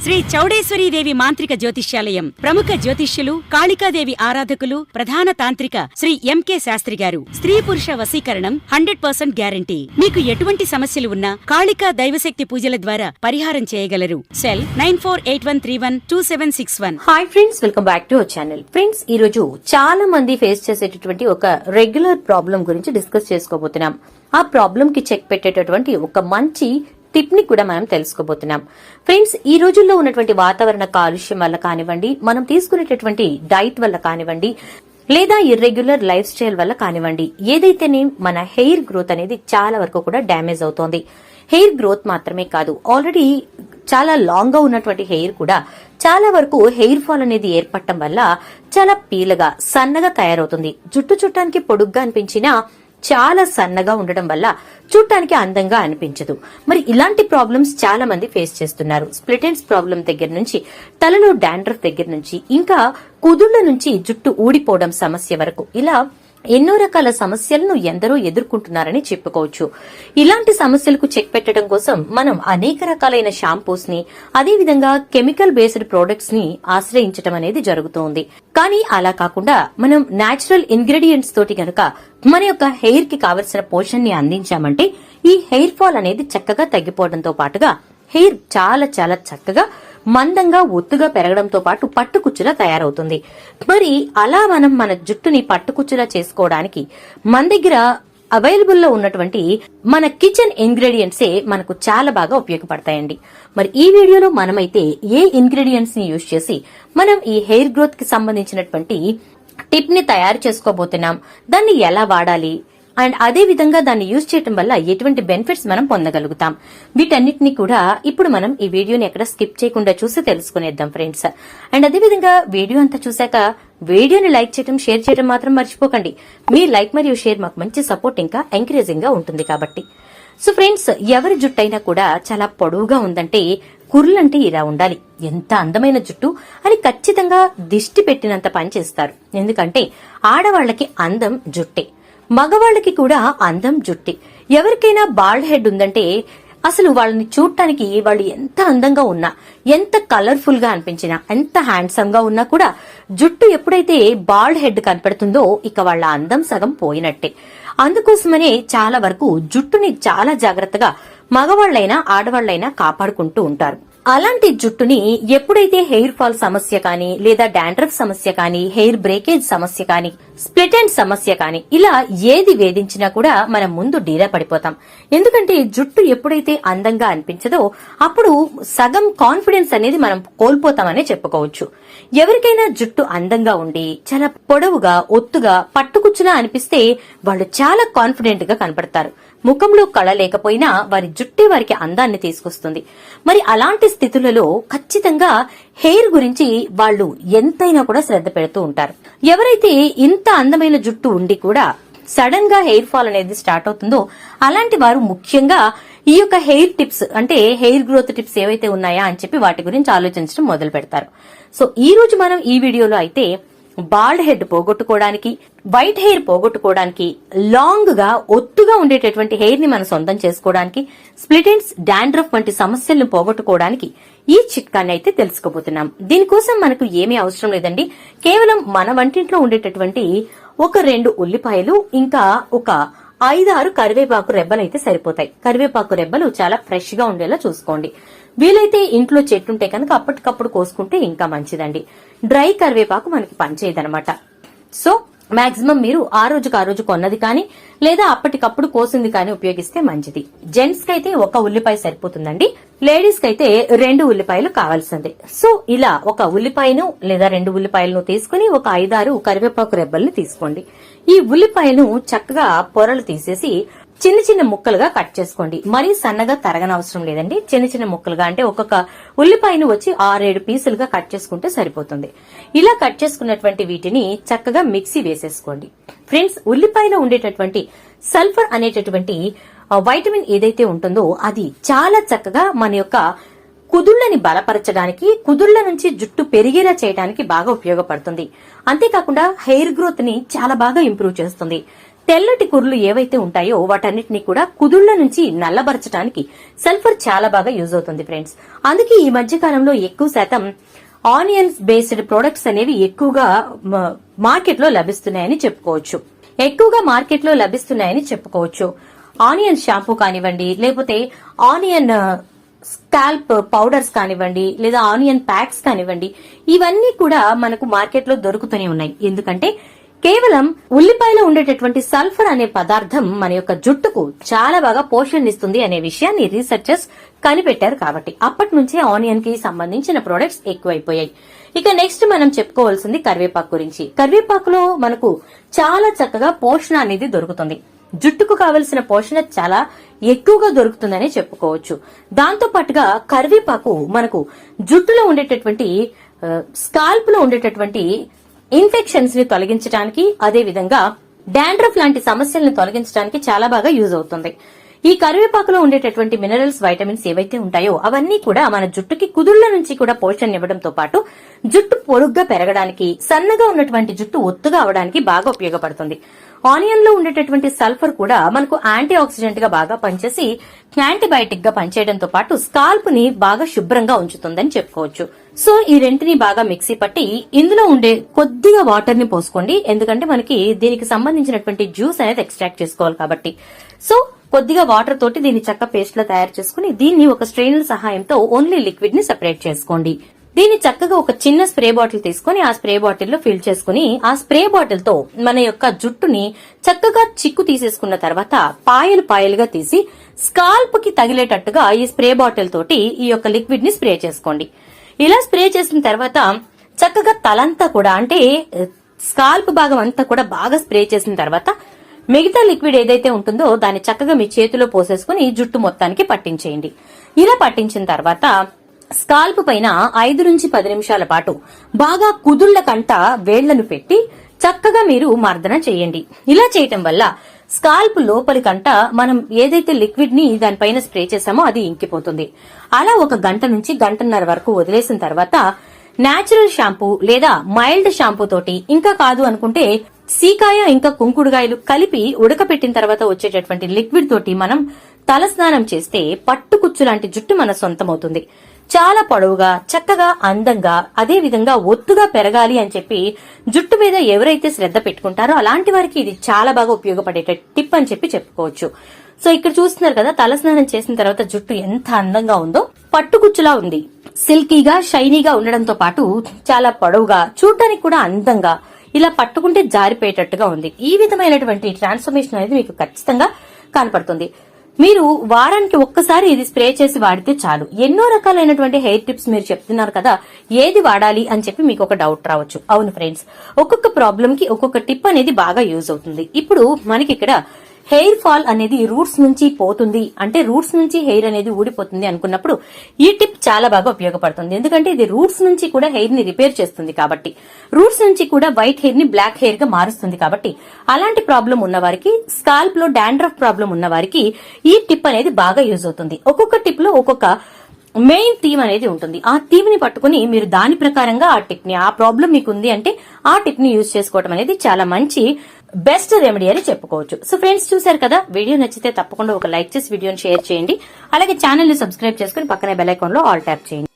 శ్రీ చౌడేశ్వరీదేవి మాంత్రిక జ్యోతిష్యాలయం. ప్రముఖ జ్యోతిష్యులు, కాళికాదేవి ఆరాధకులు, ప్రధాన తాంత్రిక శ్రీ ఎంకే శాస్త్రి గారు. స్త్రీ పురుష వశీకరణం 100% గ్యారంటీ. మీకు ఎటువంటి సమస్యలు ఉన్నా కాళికా దైవశక్తి పూజల ద్వారా పరిహారం చేయగలరు. Cell 9481312761. Hi friends, welcome back to our channel. Friends, ఈ రోజు చాలా మంది ఫేస్ చేసేటటువంటి ఒక రెగ్యులర్ ప్రాబ్లం గురించి డిస్కస్ చేసుకోబోతున్నాం. ఆ ప్రాబ్లం కి చెక్ పెట్టేటటువంటి ఒక మంచి టిప్ ని కూడా మనం తెలుసుకోబోతున్నాం. ఫ్రెండ్స్, ఈ రోజుల్లో ఉన్నటువంటి వాతావరణ కాలుష్యం వల్ల కానివ్వండి, మనం తీసుకునేటటువంటి డైట్ వల్ల కానివ్వండి, లేదా ఇర్రెగ్యులర్ లైఫ్ స్టైల్ వల్ల కానివ్వండి, ఏదైతేనే మన హెయిర్ గ్రోత్ అనేది చాలా వరకు కూడా డ్యామేజ్ అవుతోంది. హెయిర్ గ్రోత్ మాత్రమే కాదు, ఆల్రెడీ చాలా లాంగ్ గా ఉన్నటువంటి హెయిర్ కూడా చాలా వరకు హెయిర్ ఫాల్ అనేది ఏర్పడటం వల్ల చాలా పీలగా సన్నగా తయారవుతుంది. జుట్టు చుట్టానికి పొడుగ్గా అనిపించినా చాలా సన్నగా ఉండడం వల్ల చూడటానికి అందంగా అనిపించదు. మరి ఇలాంటి ప్రాబ్లమ్స్ చాలా మంది ఫేస్ చేస్తున్నారు. స్ప్లిట్ ఎండ్స్ ప్రాబ్లం దగ్గర నుంచి, తలలో డాండ్రఫ్ దగ్గర నుంచి, ఇంకా కుదుళ్ల నుంచి జుట్టు ఊడిపోవడం సమస్య వరకు, ఇలా ఎన్నో రకాల సమస్యలను ఎందరో ఎదుర్కొంటున్నారని చెప్పుకోవచ్చు. ఇలాంటి సమస్యలకు చెక్ పెట్టడం కోసం మనం అనేక రకాలైన షాంపూస్ ని, అదేవిధంగా కెమికల్ బేస్డ్ ప్రొడక్ట్స్ ని ఆశ్రయించడం అనేది జరుగుతోంది. కానీ అలా కాకుండా మనం నేచురల్ ఇంగ్రీడియంట్స్ తోటి గనుక మన యొక్క హెయిర్ కి కావలసిన పోషణని అందించామంటే ఈ హెయిర్ ఫాల్ అనేది చక్కగా తగ్గిపోవడంతో పాటుగా హెయిర్ చాలా చాలా చక్కగా మందంగా ఒత్తుగా పెరగడంతో పాటు పట్టుకుచ్చులా తయారవుతుంది. మరి అలా మనం మన జుట్టుని పట్టుకుచ్చులా చేసుకోవడానికి మన దగ్గర అవైలబుల్ లో ఉన్నటువంటి మన కిచెన్ ఇంగ్రీడియంట్సే మనకు చాలా బాగా ఉపయోగపడతాయండి. మరి ఈ వీడియోలో మనమైతే ఏ ఇంగ్రీడియంట్స్ ని యూజ్ చేసి మనం ఈ హెయిర్ గ్రోత్ కి సంబంధించినటువంటి టిప్ ని తయారు చేసుకోబోతున్నాం, దాన్ని ఎలా వాడాలి, అండ్ అదే విధంగా దాన్ని యూజ్ చేయడం వల్ల ఎటువంటి బెనిఫిట్స్ మనం పొందగలుగుతాం, వీటన్నిటిని కూడా ఇప్పుడు మనం ఈ వీడియోని ఎక్కడ స్కిప్ చేయకుండా చూసి తెలుసుకునేద్దాం ఫ్రెండ్స్. అండ్ అదే విధంగా వీడియో అంతా చూశాక వీడియోని లైక్ చేయడం, షేర్ చేయడం మాత్రం మర్చిపోకండి. మీ లైక్ మరియు షేర్ మాకు మంచి సపోర్ట్, ఇంకా ఎంకరేజింగ్ గా ఉంటుంది కాబట్టి. సో ఫ్రెండ్స్, ఎవరి జుట్టు అయినా కూడా చాలా పొడవుగా ఉందంటే కుర్లంటే ఇలా ఉండాలి, ఎంత అందమైన జుట్టు అని ఖచ్చితంగా దిష్టి పెట్టినంత పని చేస్తారు. ఎందుకంటే ఆడవాళ్లకి అందం జుట్టే, మగవాళ్లకి కూడా అందం జుట్టే. ఎవరికైనా బాల్డ్ హెడ్ ఉందంటే అసలు వాళ్ళని చూడటానికి వాళ్ళు ఎంత అందంగా ఉన్నా, ఎంత కలర్ఫుల్ గా అనిపించినా, ఎంత హ్యాండ్సమ్ గా ఉన్నా కూడా జుట్టు ఎప్పుడైతే బాల్డ్ హెడ్ కనపడుతుందో ఇక వాళ్ళ అందం సగం పోయినట్టే. అందుకోసమనే చాలా వరకు జుట్టుని చాలా జాగ్రత్తగా మగవాళ్లైనా ఆడవాళ్లైనా కాపాడుకుంటూ ఉంటారు. అలాంటి జుట్టుని ఎప్పుడైతే హెయిర్ ఫాల్ సమస్య కానీ, లేదా డాండ్రఫ్ సమస్య కానీ, హెయిర్ బ్రేకేజ్ సమస్య కానీ, స్ప్లిట్ ఎండ్ సమస్య కానీ, ఇలా ఏది వేధించినా కూడా మనం ముందు డీలా పడిపోతాం. ఎందుకంటే జుట్టు ఎప్పుడైతే అందంగా అనిపించదో అప్పుడు సగం కాన్ఫిడెన్స్ అనేది మనం కోల్పోతామనే చెప్పుకోవచ్చు. ఎవరికైనా జుట్టు అందంగా ఉండి చాలా పొడవుగా ఒత్తుగా పట్టుకుచ్చులా అనిపిస్తే వాళ్ళు చాలా కాన్ఫిడెంట్ గా కనపడతారు. ముఖంలో కళ లేకపోయినా వారి జుట్టే వారికి అందాన్ని తీసుకొస్తుంది. మరి అలాంటి స్థితులలో ఖచ్చితంగా హెయిర్ గురించి వాళ్ళు ఎంతైనా కూడా శ్రద్ధ పెడుతూ ఉంటారు. ఎవరైతే ఇంత అందమైన జుట్టు ఉండి కూడా సడన్ గా హెయిర్ ఫాల్ అనేది స్టార్ట్ అవుతుందో అలాంటి వారు ముఖ్యంగా ఈ యొక్క హెయిర్ టిప్స్, అంటే హెయిర్ గ్రోత్ టిప్స్ ఏవైతే ఉన్నాయా అని చెప్పి వాటి గురించి ఆలోచించడం మొదలు పెడతారు. సో ఈ రోజు మనం ఈ వీడియోలో అయితే బాల్డ్ హెడ్ పోగొట్టుకోవడానికి, వైట్ హెయిర్ పోగొట్టుకోవడానికి, లాంగ్ గా ఒత్తుగా ఉండేటటువంటి హెయిర్ ని మనం సొంతం చేసుకోవడానికి, స్ప్లిట్ ఎండ్స్, డాండ్రఫ్ వంటి సమస్యలను పోగొట్టుకోవడానికి ఈ చిట్కాన్ని అయితే తెలుసుకోబోతున్నాం. దీనికోసం మనకు ఏమీ అవసరం లేదండి. కేవలం మన వంటింట్లో ఉండేటటువంటి ఒక 2 ఉల్లిపాయలు, ఇంకా ఒక 5-6 కరివేపాకు రెబ్బలు అయితే సరిపోతాయి. కరివేపాకు రెబ్బలు చాలా ఫ్రెష్ గా ఉండేలా చూసుకోండి. వీలైతే ఇంట్లో చెట్టుంటే కనుక అప్పటికప్పుడు కోసుకుంటే ఇంకా మంచిదండి. డ్రై కరివేపాకు మనకి పనిచేయదనమాట. సో మాక్సిమం మీరు ఆ రోజు కొన్నది కానీ, లేదా అప్పటికప్పుడు కోసింది కానీ ఉపయోగిస్తే మంచిది. జెంట్స్ కి అయితే 1 ఉల్లిపాయ సరిపోతుందండి. లేడీస్ కి అయితే 2 ఉల్లిపాయలు కావాల్సిందే. సో ఇలా 1 ఉల్లిపాయను లేదా 2 ఉల్లిపాయలను తీసుకుని ఒక 5-6 కరివేపాకు రెబ్బల్ని తీసుకోండి. ఈ ఉల్లిపాయను చక్కగా పొరలు తీసేసి చిన్న చిన్న ముక్కలుగా కట్ చేసుకోండి. మరీ సన్నగా తరగనవసరం లేదండి. చిన్న చిన్న ముక్కలుగా, అంటే ఒక్కొక్క ఉల్లిపాయను వచ్చి 6-7 పీసులుగా కట్ చేసుకుంటే సరిపోతుంది. ఇలా కట్ చేసుకున్నటువంటి వీటిని చక్కగా మిక్సీ వేసేసుకోండి. ఫ్రెండ్స్, ఉల్లిపాయలో ఉండేటటువంటి సల్ఫర్ అనేటటువంటి వైటమిన్ ఏదైతే ఉంటుందో అది చాలా చక్కగా మన యొక్క కుదుళ్లని బలపరచడానికి, కుదుళ్ల నుంచి జుట్టు పెరిగేలా చేయడానికి బాగా ఉపయోగపడుతుంది. అంతేకాకుండా హెయిర్ గ్రోత్ ని చాలా బాగా ఇంప్రూవ్ చేస్తుంది. తెల్లటి కుర్లు ఏవైతే ఉంటాయో వాటన్నిటిని కూడా కుదుళ్ల నుంచి నల్లబరచడానికి సల్ఫర్ చాలా బాగా యూజ్ అవుతుంది ఫ్రెండ్స్. అందుకే ఈ మధ్య కాలంలో ఎక్కువ శాతం ఆనియన్స్ బేస్డ్ ప్రొడక్ట్స్ అనేవి ఎక్కువగా మార్కెట్ లో లభిస్తున్నాయని చెప్పుకోవచ్చు. ఆనియన్ షాంపూ కానివ్వండి, లేకపోతే ఆనియన్ స్కాల్ప్ పౌడర్స్ కానివ్వండి, లేదా ఆనియన్ ప్యాక్స్ కానివ్వండి, ఇవన్నీ కూడా మనకు మార్కెట్ లో దొరుకుతూనే ఉన్నాయి. ఎందుకంటే కేవలం ఉల్లిపాయలో ఉండేటటువంటి సల్ఫర్ అనే పదార్థం మన యొక్క జుట్టుకు చాలా బాగా పోషణనిస్తుంది అనే విషయాన్ని రీసెర్చర్స్ కనిపెట్టారు. కాబట్టి అప్పటి నుంచే ఆనియన్ కి సంబంధించిన ప్రొడక్ట్స్ ఎక్కువైపోయాయి. ఇక నెక్స్ట్ మనం చెప్పుకోవాల్సింది కరివేపాకు గురించి. కరివేపాకులో మనకు చాలా చక్కగా పోషణ అనేది దొరుకుతుంది. జుట్టుకు కావలసిన పోషణ చాలా ఎక్కువగా దొరుకుతుందనే చెప్పుకోవచ్చు. దాంతో పాటుగా కరివేపాకు మనకు జుట్టులో ఉండేటటువంటి స్కాల్ప్ లో ఉండేటటువంటి ఇన్ఫెక్షన్స్ ని తొలగించడానికి, అదే విధంగా డాండ్రఫ్ లాంటి సమస్యలను తొలగించడానికి చాలా బాగా యూజ్ అవుతుంది. ఈ కరివేపాకులో ఉండేటటువంటి మినరల్స్, వైటమిన్స్ ఏవైతే ఉంటాయో అవన్నీ కూడా మన జుట్టుకి కుదుళ్ల నుంచి కూడా పోషణ ఇవ్వడంతో పాటు జుట్టు పొడుగ్గా పెరగడానికి, సన్నగా ఉన్నటువంటి జుట్టు ఒత్తుగా అవడానికి బాగా ఉపయోగపడుతుంది. ఆనియన్ లో ఉండేటటువంటి సల్ఫర్ కూడా మనకు యాంటీ ఆక్సిడెంట్ గా బాగా పనిచేసి యాంటీబయాటిక్ గా పనిచేయడంతో పాటు స్కాల్ప్ ని బాగా శుభ్రంగా ఉంచుతుందని చెప్పుకోవచ్చు. సో ఈ రెంటిని బాగా మిక్సీ పట్టి ఇందులో ఉండే కొద్దిగా వాటర్ ని పోసుకోండి. ఎందుకంటే మనకి దీనికి సంబంధించినటువంటి జ్యూస్ అనేది ఎక్స్ట్రాక్ట్ చేసుకోవాలి కాబట్టి. సో కొద్దిగా వాటర్ తోటి దీన్ని చక్క పేస్ట్ లా తయారు చేసుకుని దీన్ని ఒక స్ట్రెయినర్ సహాయంతో ఓన్లీ లిక్విడ్ ని సెపరేట్ చేసుకోండి. దీన్ని చక్కగా ఒక చిన్న స్ప్రే బాటిల్ తీసుకుని ఆ స్ప్రే బాటిల్ లో ఫిల్ చేసుకుని ఆ స్ప్రే బాటిల్ తో మన యొక్క జుట్టుని చక్కగా చిక్కు తీసేసుకున్న తర్వాత పాయలుగా తీసి స్కాల్ప్ కి తగిలేటట్టుగా ఈ స్ప్రే బాటిల్ తోటి ఈ యొక్క లిక్విడ్ ని స్ప్రే చేసుకోండి. ఇలా స్ప్రే చేసిన తర్వాత చక్కగా తలంతా కూడా, అంటే స్కాల్ప్ భాగం అంతా కూడా బాగా స్ప్రే చేసిన తర్వాత మిగతా లిక్విడ్ ఏదైతే ఉంటుందో దాన్ని చక్కగా మీ చేతిలో పోసేసుకుని జుట్టు మొత్తానికి పట్టించేయండి. ఇలా పట్టించిన తర్వాత స్కాల్ప్ పైన 5 నుంచి 10 నిమిషాల పాటు బాగా కుదుళ్ల కంట వేళ్లను పెట్టి చక్కగా మీరు మర్దన చేయండి. ఇలా చేయటం వల్ల స్కాల్ప్ లోపలి కంట మనం ఏదైతే లిక్విడ్ ని దానిపైన స్ప్రే చేసామో అది ఇంకిపోతుంది. అలా 1 గంట నుంచి గంటన్నర వరకు వదిలేసిన తర్వాత నేచురల్ షాంపూ లేదా మైల్డ్ షాంపూ తోటి, ఇంకా కాదు అనుకుంటే సీకాయ ఇంకా కుంకుడుగాయలు కలిపి ఉడకపెట్టిన తర్వాత వచ్చేటటువంటి లిక్విడ్ తోటి మనం తలస్నానం చేస్తే పట్టుకుచ్చు లాంటి జుట్టు మన సొంతమవుతుంది. చాలా పొడవుగా, చక్కగా, అందంగా, అదే విధంగా ఒత్తుగా పెరగాలి అని చెప్పి జుట్టు మీద ఎవరైతే శ్రద్ధ పెట్టుకుంటారో అలాంటి వారికి ఇది చాలా బాగా ఉపయోగపడే టిప్ అని చెప్పుకోవచ్చు. సో ఇక్కడ చూస్తున్నారు కదా, తలస్నానం చేసిన తర్వాత జుట్టు ఎంత అందంగా ఉందో, పట్టుకుచ్చులా ఉంది. సిల్కీగా, షైనీగా ఉండడంతో పాటు చాలా పొడవుగా, చూడటానికి కూడా అందంగా, ఇలా పట్టుకుంటే జారిపోయేటట్టుగా ఉంది. ఈ విధమైనటువంటి ట్రాన్స్ఫర్మేషన్ అనేది మీకు ఖచ్చితంగా కనపడుతుంది. మీరు వారానికి ఒక్కసారి ఇది స్ప్రే చేసి వాడితే చాలు. ఎన్నో రకాలైనటువంటి హెయిర్ టిప్స్ మీరు చెప్తున్నారు కదా, ఏది వాడాలి అని చెప్పి మీకు ఒక డౌట్ రావచ్చు. అవును ఫ్రెండ్స్, ఒక్కొక్క ప్రాబ్లం కి ఒక్కొక్క టిప్ అనేది బాగా యూజ్ అవుతుంది. ఇప్పుడు మనకి ఇక్కడ హెయిర్ ఫాల్ అనేది రూట్స్ నుంచి పోతుంది, అంటే రూట్స్ నుంచి హెయిర్ అనేది ఊడిపోతుంది అనుకున్నప్పుడు ఈ టిప్ చాలా బాగా ఉపయోగపడుతుంది. ఎందుకంటే ఇది రూట్స్ నుంచి కూడా హెయిర్ ని రిపేర్ చేస్తుంది కాబట్టి, రూట్స్ నుంచి కూడా వైట్ హెయిర్ ని బ్లాక్ హెయిర్ గా మారుస్తుంది కాబట్టి, అలాంటి ప్రాబ్లం ఉన్న వారికి, స్కాల్ప్ లో డాండ్రఫ్ ప్రాబ్లం ఉన్న వారికి ఈ టిప్ అనేది బాగా యూజ్ అవుతుంది. ఒక్కొక్క టిప్ లో ఒక్కొక్క మెయిన్ థీమ్ అనేది ఉంటుంది. ఆ థీమ్ ని పట్టుకుని మీరు దాని ప్రకారంగా ఆ టిప్ ని, ఆ ప్రాబ్లం మీకు ఉంది అంటే ఆ టిప్ ని యూజ్ చేసుకోవడం అనేది చాలా మంచి బెస్ట్ రెమెడీ అని చెప్పుకోవచ్చు. సో ఫ్రెండ్స్, చూసారు కదా, వీడియో నచ్చితే తప్పకుండా ఒక లైక్ చేసి వీడియోని షేర్ చేయండి. అలాగే ఛానల్ ని సబ్స్క్రైబ్ చేసుకుని పక్కనే బెల్ ఐకాన్ లో ఆల్ ట్యాప్ చేయండి.